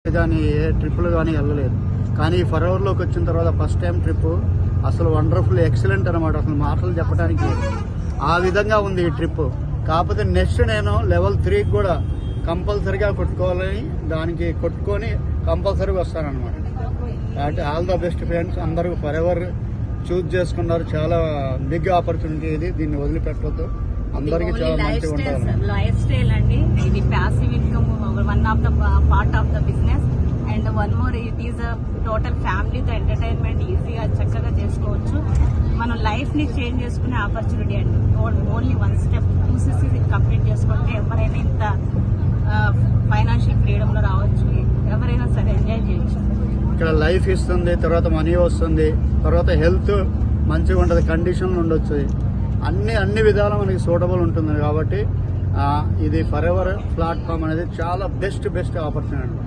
కానీ ఏ ట్రిప్పులు కానీ వెళ్ళలేదు. కానీ ఫరెవర్లోకి వచ్చిన తర్వాత ఫస్ట్ టైం ట్రిప్ అసలు వండర్ఫుల్ ఎక్సలెంట్ అనమాట. అసలు మాటలు చెప్పడానికి ఆ విధంగా ఉంది ఈ ట్రిప్. కాకపోతే నెక్స్ట్ నేను లెవెల్ 3కి కూడా కంపల్సరీగా కొట్టుకోవాలని దానికి కొట్టుకొని కంపల్సరీగా వస్తానన్నమాట. కాబట్టి ఆల్ ద బెస్ట్ ఫ్రెండ్స్. అందరూ ఫరెవర్ చూజ్ చేసుకున్నారు. చాలా బిగ్ ఆపర్చునిటీ ఇది, దీన్ని వదిలిపెట్టవద్దు. అందరికి చాలా మంచిగా ఉంటుంది. లైఫ్ స్టైల్ అండి, ఇది passive income one of the part of the business. And one more, it is total ఫ్యామిలీతో ఎంటర్టైన్మెంట్ ఈజీగా చక్కగా చేసుకోవచ్చు. మనం లైఫ్ ని చేంజ్ చేసుకునే ఆపర్చునిటీ అండి. ఓన్లీ 1 స్టెప్ 2 కంప్లీట్ చేసుకుంటే ఎవరైనా ఇంత ఫైనాన్షియల్ ఫ్రీడమ్ లో రావచ్చు. ఎవరైనా సరే ఎంజాయ్ చేయొచ్చు. ఇక్కడ లైఫ్ ఇస్తుంది, తర్వాత మనీ వస్తుంది, తర్వాత హెల్త్ మంచిగా ఉంటుంది, కండిషన్లు ఉండొచ్చు, అన్ని విధాలు మనకి సూటబుల్ ఉంటుంది. కాబట్టి ఇది ఫరెవర్ ప్లాట్ఫామ్ అనేది చాలా బెస్ట్ ఆపర్చునిటీ.